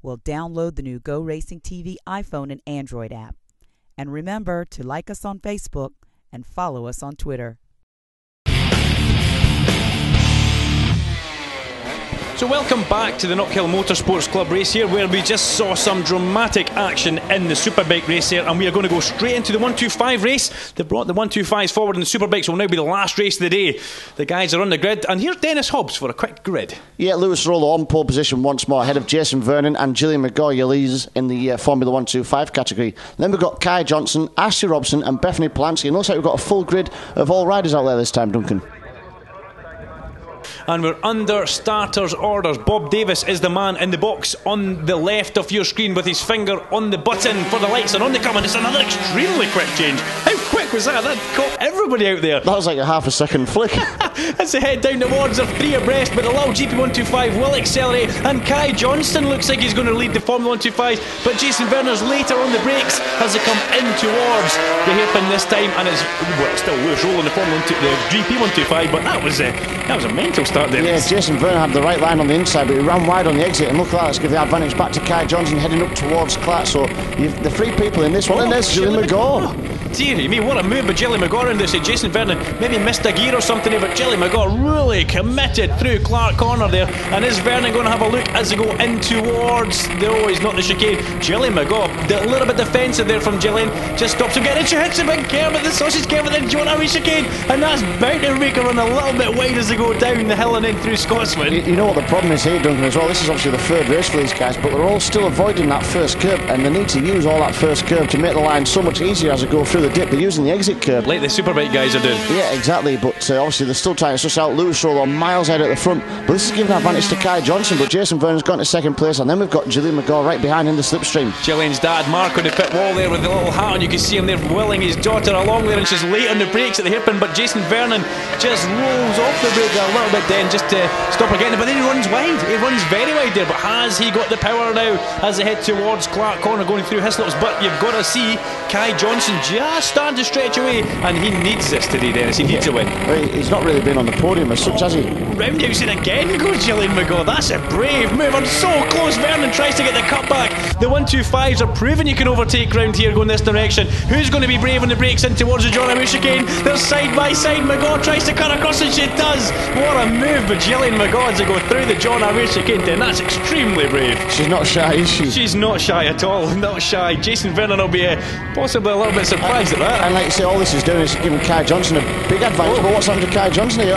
Well, download the new Go Racing TV iPhone and Android app. And remember to like us on Facebook and follow us on Twitter. So welcome back to the Knockhill Motor Sports Club race here, where we just saw some dramatic action in the Superbike race here, and we are going to go straight into the 125 race. They've brought the 125s forward, and the Superbikes will now be the last race of the day. The guys are on the grid, and here's Dennis Hobbs for a quick grid. Yeah, Lewis Rollo on pole position once more, ahead of Jason Vernon and Gillian McGaw, your leaders in the Formula 125 category. Then we've got Kai Johnson, Ashley Robson and Bethany Polanski, and looks like we've got a full grid of all riders out there this time, Duncan. And we're under starters orders. Bob Davis is the man in the box on the left of your screen with his finger on the button for the lights and on the coming. It's another extremely quick change. How quick was that? That caught everybody out there. That was like a half a second flick. As they head down towards, they're three abreast, but the little GP125 will accelerate, and Kai Johnston looks like he's going to lead the Formula 125, but Jason Verner's later on the brakes as they come in towards the hairpin this time, and it's still Lewis Rollo in the Formula 1, the GP125, but that was a mental start there. Yeah, Jason Verner had the right line on the inside, but he ran wide on the exit, and look at that, let's give the advantage back to Kai Johnson heading up towards Clark. So you've the three people in this one, and there's Gillian McGaw. Dearie me, what a move by Gillian McGaw in this. Jason Vernon maybe missed a gear or something here, but Gillian McGaw really committed through Clark Corner there. And is Vernon going to have a look as they go in towards he's not the chicane. Gillian McGaw, a little bit defensive there from Gillian, just stops him getting. She hits a big curve at the sausage curve, and then Joanna chicane, and that's bound to make her run a little bit wide as they go down the hill and in through Scotsman. You know what the problem is here, Duncan, as well. This is obviously the third race for these guys, but they're all still avoiding that first curve, and they need to use all that first curve to make the line so much easier as they go through the dip. They're using the exit curve like the Superbike guys are doing. Yeah, exactly, but obviously they're still trying to suss out Lewis Rollo miles ahead at the front, but this is giving advantage to Kai Johnson. But Jason Vernon's got into second place, and then we've got Gillian McGaw right behind in the slipstream. Gillian's dad Mark on the pit wall there with the little hat on. You can see him there willing his daughter along there, and she's late on the brakes at the hairpin, but Jason Vernon just rolls off the brake a little bit then just to stop her getting it, but then he runs wide. He runs very wide there, but has he got the power now as they head towards Clark Corner going through Hislops? But you've got to see Kai Johnson just starting to stretch away, and he needs this today, Dennis. He needs a win. Well, he's not really been on the podium as such, has he? Roundhousing again goes Gillian McGaw. That's a brave move, and so close. Vernon tries to get the cut back. The 125s are proving you can overtake ground here going this direction. Who's going to be brave on the brakes in towards the John Howe chicane? They're side by side. McGaw tries to cut across, and she does. What a move by Gillian McGaw as they go through the John Howe chicane, and that's extremely brave. She's not shy, is she? She's not shy at all. Not shy. Jason Vernon will be possibly a little bit surprised at that. And like you say, all this is doing is giving Kai Johnson a big advantage. But what's happened to Kai Johnson here?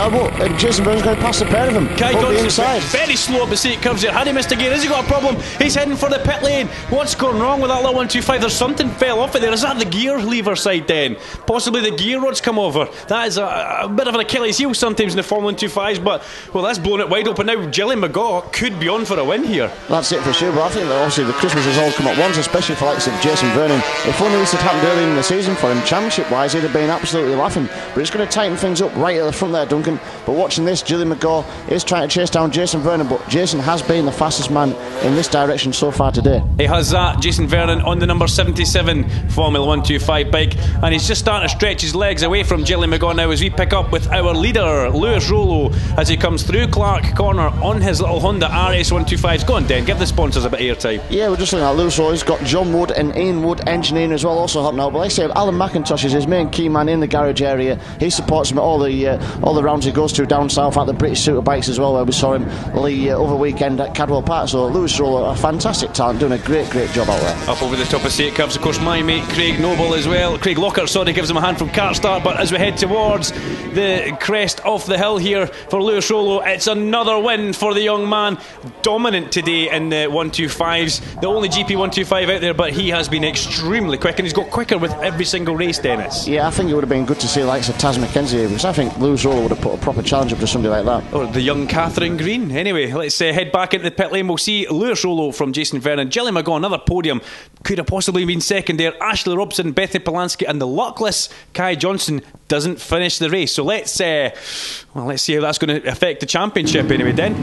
Jason Vernon's going to pass the pair of them. Kai Johnson's very slow up the straight curves there. Had he missed a gear? Has he got a problem? He's heading for the pit lane. What's going wrong with that little 125? There's something fell off it there. Is that the gear lever side then? Possibly the gear rod's come over. That is a bit of an Achilles heel sometimes in the Formula 125s, but well, that's blown it wide open now. Gillian McGaw could be on for a win here. That's it for sure, but I think that obviously the Christmas has all come at once, especially for likes of Jason Vernon. If only this had happened early in the season for him, championship wise, he'd have been absolutely laughing. But it's going to tighten things up right at the front there, Duncan. But watching this, Gillian McGaw is trying to chase down Jason Vernon, but Jason has been the fastest man in this direction so far today. He has that. Jason Vernon on the number 77 Formula 125 bike, and he's just starting to stretch his legs away from Gillian McGaw now as we pick up with our leader Lewis Rollo as he comes through Clark Corner on his little Honda RS 125s. Go on, Den, give the sponsors a bit of airtime. Yeah, we're just looking at Lewis Rollo. He's got John Wood and Ian Wood engineering as well, also helping out. But like I say, Alan McIntosh is his main key man in the garage area. He supports him at all the rounds he goes to down south at the British Superbikes as well, where we saw him the other weekend at Cadwell Park. So Lewis Rollo, a fantastic talent, doing a great job out there. Up over the top of straight curves, of course, my mate Craig Noble as well. Craig Lockhart, sorry, gives him a hand from kart start. But as we head towards the crest of the hill here for Lewis Rollo, it's another win for the young man. Dominant today in the 125s. The only GP 125 out there, but he has been extremely quick, and he's got quicker with every single race, Dennis. Yeah, I think it would have been good to see the likes of Taz McKenzie here, because I think Lewis Rollo would have put a proper challenge up to somebody like that. Or the young Catherine Green. Anyway, let's head back into the pit lane. We'll see Lewis Rollo from Jason Vernon. Gillian McGaw, another podium. Could have possibly been second there. Ashley Robson, Bethany Polanski, and the luckless Kai Johnson doesn't finish the race. So let's see how that's going to affect the championship anyway, then.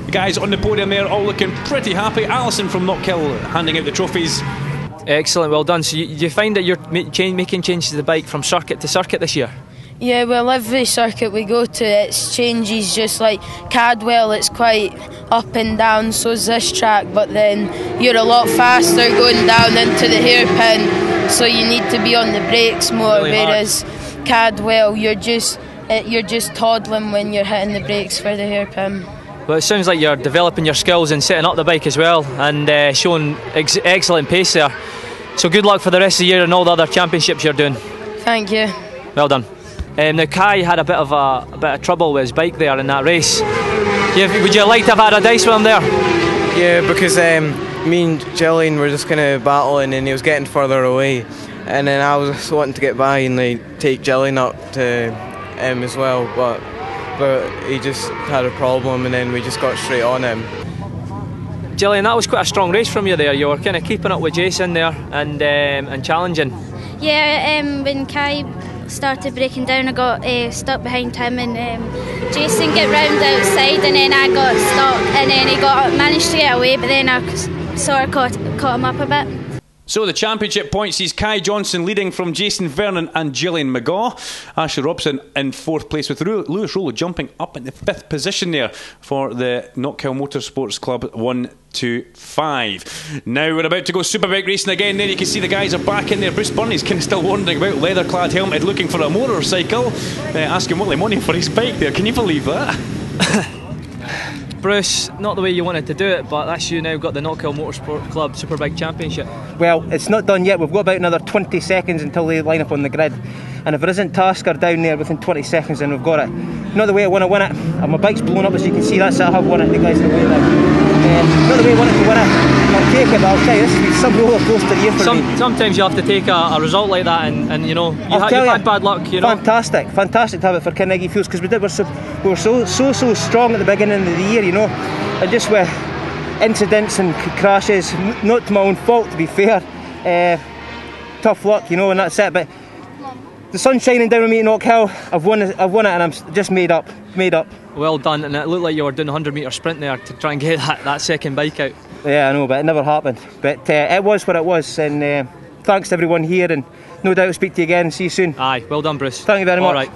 The guys on the podium there all looking pretty happy. Alison from Knockhill handing out the trophies. Excellent, well done. So you find that you're making changes to the bike from circuit to circuit this year? Yeah, well, every circuit we go to, it's changes. Just like Cadwell, it's quite up and down, so's this track, but then you're a lot faster going down into the hairpin, so you need to be on the brakes more, really whereas Cadwell, you're just toddling when you're hitting the brakes for the hairpin. Well, it sounds like you're developing your skills and setting up the bike as well, and showing excellent pace there. So good luck for the rest of the year and all the other championships you're doing. Thank you. Well done. Now Kai had a bit of trouble with his bike there in that race. Would you like to have had a dice with him there? Yeah, because me and Gillian were just kind of battling, and he was getting further away, and then I was just wanting to get by and like take Gillian up to him as well, but he just had a problem, and then we just got straight on him. Gillian, that was quite a strong race from you there. You were kind of keeping up with Jason there and challenging. Yeah, when Kai started breaking down, I got stuck behind him, and Jason got round outside, and then I got stuck, and then he managed to get away, but then I sort of caught him up a bit. So the championship points sees Kai Johnson leading from Jason Vernon and Gillian McGaw. Ashley Robson in 4th place, with Lewis Rollo jumping up in the 5th position there for the Knockhill Motor Sports Club 125. Now we're about to go superbike racing again. There you can see the guys are back in there. Bruce Burney's kind of still wandering about, leather-clad helmet, looking for a motorcycle. Asking Willie Money for his bike there. Can you believe that? Bruce, not the way you wanted to do it, but that's you now got the Knockhill Motor Sports Club Superbike Championship. Well, it's not done yet. We've got about another 20 seconds until they line up on the grid. And if there isn't Tasker down there within 20 seconds, then we've got it. Not the way I want to win it. My bike's blown up, as you can see. That's it. I have won it. The guys are away there. Not the way I wanted to win it. I'll take it, but I'll tell you, this has been some roller coaster year for me. Sometimes you have to take a result like that, and you know, you've had bad luck. You know, fantastic to have it for Carnegie Fields, because we were so strong at the beginning of the year, you know, and just with incidents and crashes, not to my own fault, to be fair. Tough luck, you know, and that's it. But the sun's shining down on me at Knockhill. I've won it, and I'm just made up. Well done, and it looked like you were doing a 100-metre sprint there to try and get that second bike out. Yeah, I know, but it never happened. But it was what it was, and thanks to everyone here, and no doubt I'll speak to you again and see you soon. Aye, well done, Bruce. Thank you very much. All right.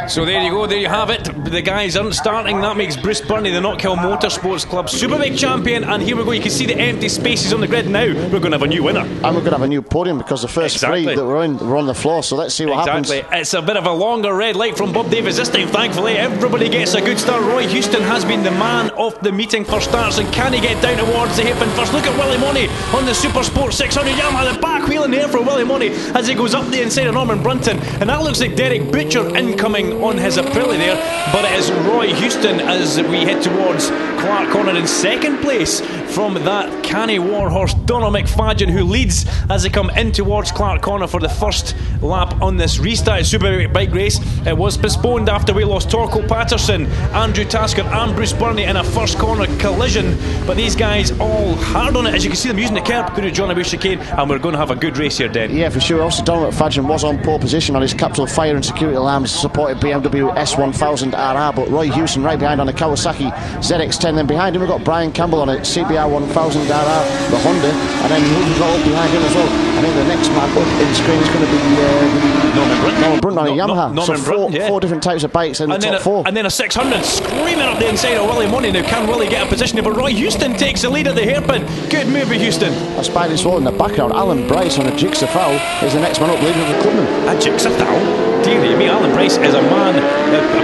So there you go, there you have it. The guys aren't starting. That makes Bruce Burney the Knockhill Motor Sports Club Superbike champion. And here we go, you can see the empty spaces on the grid now. We're going to have a new winner. And we're going to have a new podium, because the first three that were on the floor. So let's see what happens. It's a bit of a longer red light from Bob Davis this time, thankfully. Everybody gets a good start. Roy Houston has been the man of the meeting for starts. And can he get down towards the hairpin first? Look at Willie Money on the Super Sport 600 Yamaha. The back wheel in the air for Willie Money as he goes up the inside of Norman Brunton. And that looks like Derek Butcher incoming on his Aprilia there, but it is Roy Houston as we head towards Clark Corner in 2nd place from that canny warhorse Donald McFadden, who leads as they come in towards Clark Corner for the first lap on this restarted Superbike race. It was postponed after we lost Torko Patterson, Andrew Tasker and Bruce Burney in a first corner collision, but these guys all hard on it. As you can see them using the curb through the John Abu chicane, and we're going to have a good race here, Den. Yeah, for sure. Also, Donald McFadden was on pole position on his Capital Fire and Security Alarms supported BMW S1000 RR, but Roy Houston right behind on a Kawasaki ZX10. Then behind him we've got Brian Campbell on a CBR 1000 RR, the Honda, and then who's got up behind him as well? I think the next man up in the screen is going to be Norman Brunt on a Yamaha. So four different types of bikes in the top four. And then a 600 screaming up the inside of Willie Money. Now can Willie get a position here? But Roy Houston takes the lead at the hairpin. Good move by Houston. I spied this wall in the background. Alan Bryce on a Jigsaw Fowl is the next man up, leading the Clubman. A Jigsaw Fowl? Dearie me, Alan Bryce is a man a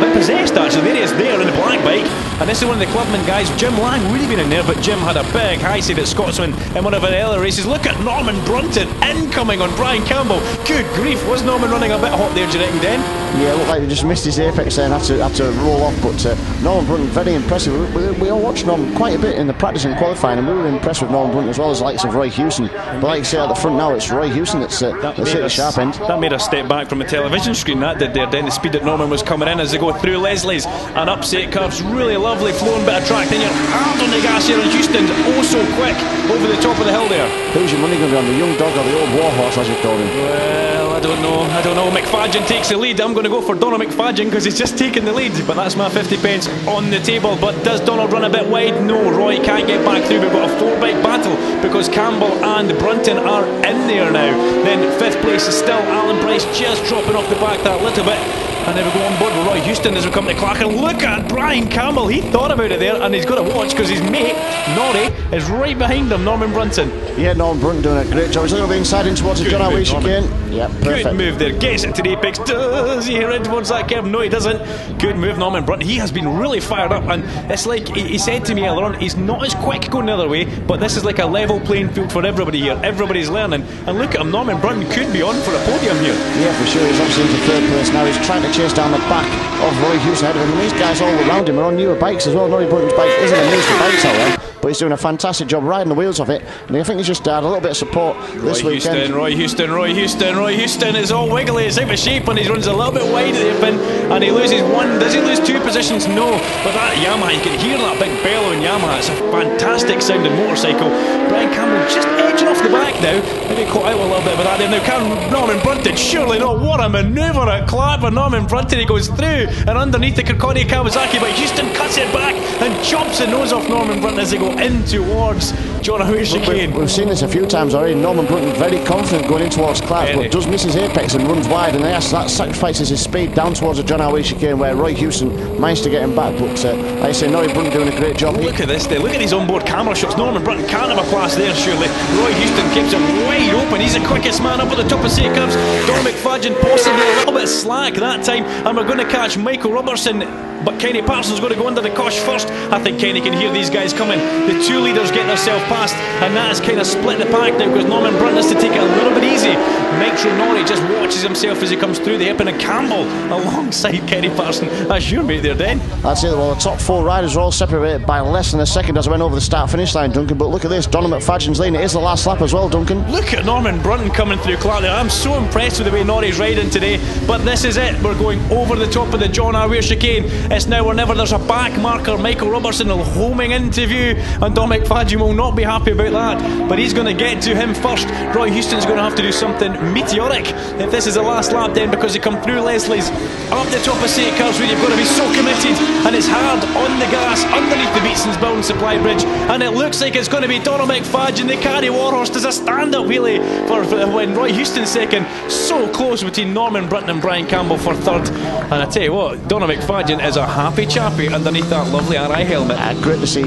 bit possessed actually. There he is there in the black bike, and this is one of the Clubman guys. Jim Lang would have been in there, but Jim had a big high side at Scotsman in one of our earlier races. Look at Norman Brunton incoming on Brian Campbell. Good grief, was Norman running a bit hot there, do you reckon, Den? Yeah, it looked like he just missed his apex there and had to roll off, but Norman Brunton, very impressive. We all watched Norman quite a bit in the practice and qualifying, and we were impressed with Norman Brunton as well as the likes of Roy Houston. But like you say, at the front now, it's Roy Houston that's hit the sharp end. That made us step back from the television screen, that did there, Den. The speed that Norman was coming in as they go through Leslie's and upset curves. Really lovely flowing bit of track. Then you're hard on the gas here, and Houston's oh so quick over the top of the hill there. Who's your money going to be on, the young dog or the old warhorse, as you call him? Well, I don't know. McFadden takes the lead. I'm going to go for Donald McFadden because he's just taken the lead, but that's my 50 pence on the table. But does Donald run a bit wide? No, Roy can't get back through. We've got a 4-bike battle because Campbell and Brunton are in there now. Then 5th place is still Alan Bryce, just dropping off the back that little bit. And then we go on board with Roy Houston as we come to Clark. And look at Brian Campbell. He thought about it there, and he's got to watch because his mate, Norrie, is right behind him, Norman Brunton. Yeah, Norman Brunton doing a great job. He's looking over the inside in towards the John Abu chicane. Yeah, perfect. Good move there, gets it to the apex. Does he head towards that curve? No, he doesn't. Good move, Norman Brunt. He has been really fired up, and it's like he said to me earlier on, he's not as quick going the other way, but this is like a level playing field for everybody here. Everybody's learning, and look at him, Norman Brunt could be on for a podium here. Yeah, for sure. He's obviously into third place now. He's trying to chase down the back of Roy Houston ahead of him, and these guys all around him are on newer bikes as well. Norrie Brunton's bike isn't a new bike, however, but he's doing a fantastic job riding the wheels of it, and I think he's just had a little bit of support this weekend. Roy Houston is all wiggly, it's out of shape, and he runs a little bit wide at the open, and he loses one. Does he lose two positions? No, but that Yamaha, you can hear that big bellow in Yamaha. It's a fantastic sounding motorcycle. Brian Campbell just edging off the back now, maybe caught out a little bit with that there. Now can Norman Brunton, surely not. What a manoeuvre at Clapper. Norman Brunton, he goes through and underneath the Kirkcaldy Kawasaki, but Houston cuts it back and chops the nose off Norman Brunton as they go in towards John O'Hare chicane. We've seen this a few times already. Norman Brunton very confident going in towards Clark, but does miss his apex and runs wide, and that sacrifices his speed down towards the John O'Hare chicane, where Roy Houston managed to get him back. But like I say, Norrie Brunton doing a great job. Look at this there, look at these onboard camera shots. Norman Brunton can't have a pass there, surely. Roy Houston keeps it wide open. He's the quickest man up at the top of St. Curves. Don McFadden possibly a little bit slack that time, and we're going to catch Michael Robertson, but Kenny Parsons going to go under the cosh first. I think Kenny can hear these guys coming. The two leaders get themselves past, and that has kind of split the pack now, because Norman Brunton has to take it a little bit easy. Nitro Norrie just watches himself as he comes through the hairpin, and Campbell alongside Kenny Parsons. That's your mate there, Den. That's it. Well, the top four riders are all separated by less than a second as I went over the start-finish line, Duncan. But look at this, Donald McFadden's lane. It is the last lap as well, Duncan. Look at Norman Brunton coming through Clark there. I'm so impressed with the way Norrie's riding today. But this is it. We're going over the top of the John O'Hare chicane. It's now or never. There's a back marker. Michael Robertson will homing into view, and Don McFadden will not be happy about that. But he's going to get to him first. Roy Houston's going to have to do something meteoric if this is the last lap, then, because they come through Leslie's up the top of St. Curves, where you've got to be so committed, and it's hard on the gas underneath the Beatson's Building Supply Bridge, and it looks like it's going to be Donald McFadden. The Caddy Warhorse does a stand-up wheelie for when Roy Houston's second. So close between Norman Brunton and Brian Campbell for third, and I tell you what, Donald McFadden is a happy chappy underneath that lovely RI helmet. Great to see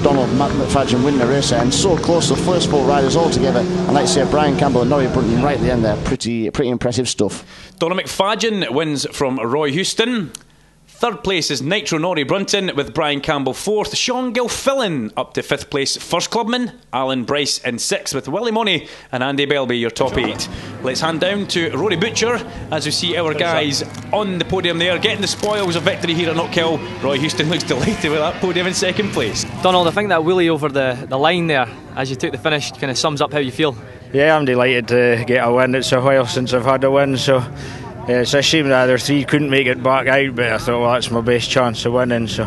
Donald McFadden win the race, and so close, the first four riders all together, and like I say, Brian Campbell and Norrie Brunton right at the end there. Pretty impressive stuff. Donald McFadden wins from Roy Houston. Third place is Nitro Norrie Brunton, with Brian Campbell fourth. Sean Gilfillan up to fifth place. First Clubman, Alan Bryce in sixth, with Willie Money and Andy Belby your top eight. Let's hand down to Rory Butcher as we see our guys on the podium there, getting the spoils of victory here at Knockhill. Roy Houston looks delighted with that podium in second place. Donald, I think that wheelie over the line there as you took the finish kind of sums up how you feel. Yeah, I'm delighted to get a win. It's a while since I've had a win, so it's a shame that the other three couldn't make it back out, but I thought, well, that's my best chance of winning. So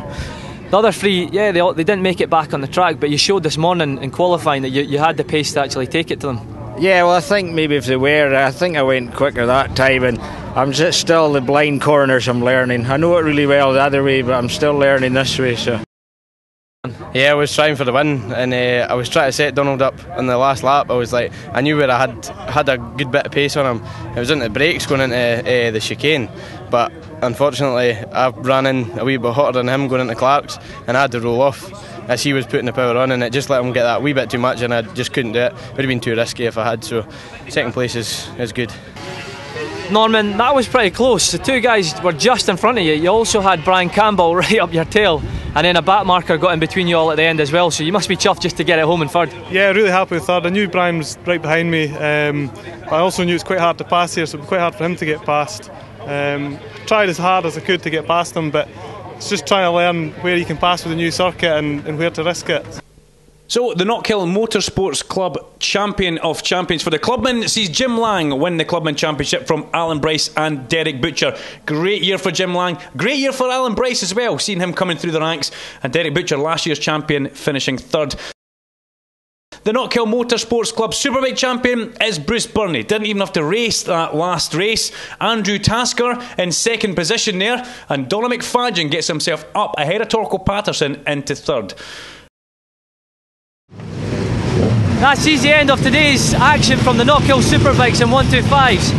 the other three, yeah, they didn't make it back on the track, but you showed this morning in qualifying that you had the pace to actually take it to them. Yeah, well, I think maybe if they were, I think I went quicker that time, and I'm just still the blind corners I'm learning. I know it really well the other way, but I'm still learning this way. So yeah, I was trying for the win, and I was trying to set Donald up in the last lap. I was like, I knew where I had a good bit of pace on him. It was into the brakes going into the chicane, but unfortunately I ran in a wee bit hotter than him going into Clark's, and I had to roll off as he was putting the power on, and it just let him get that wee bit too much, and I just couldn't do it. It would have been too risky if I had, so second place is good. Norman, that was pretty close. The two guys were just in front of you. You also had Brian Campbell right up your tail, and then a back marker got in between you all at the end as well, so you must be chuffed just to get it home in third. Yeah, really happy with third. I knew Brian was right behind me, but I also knew it was quite hard to pass here, so it would be quite hard for him to get past. Tried as hard as I could to get past him, but it's just trying to learn where you can pass with a new circuit and where to risk it. So the Knockhill Motor Sports Club champion of champions for the Clubman sees Jim Lang win the Clubman Championship from Alan Bryce and Derek Butcher. Great year for Jim Lang, great year for Alan Bryce as well, seeing him coming through the ranks, and Derek Butcher, last year's champion, finishing third. The Knockhill Motor Sports Club Superbike champion is Bruce Burney. Didn't even have to race that last race. Andrew Tasker in second position there, and Donald McFadden gets himself up ahead of Torkel Patterson into third. That sees the end of today's action from the Knockhill Superbikes and 125s.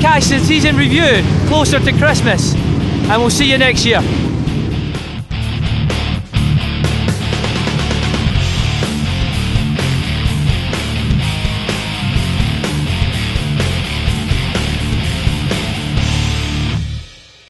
Catch the season review closer to Christmas, and we'll see you next year.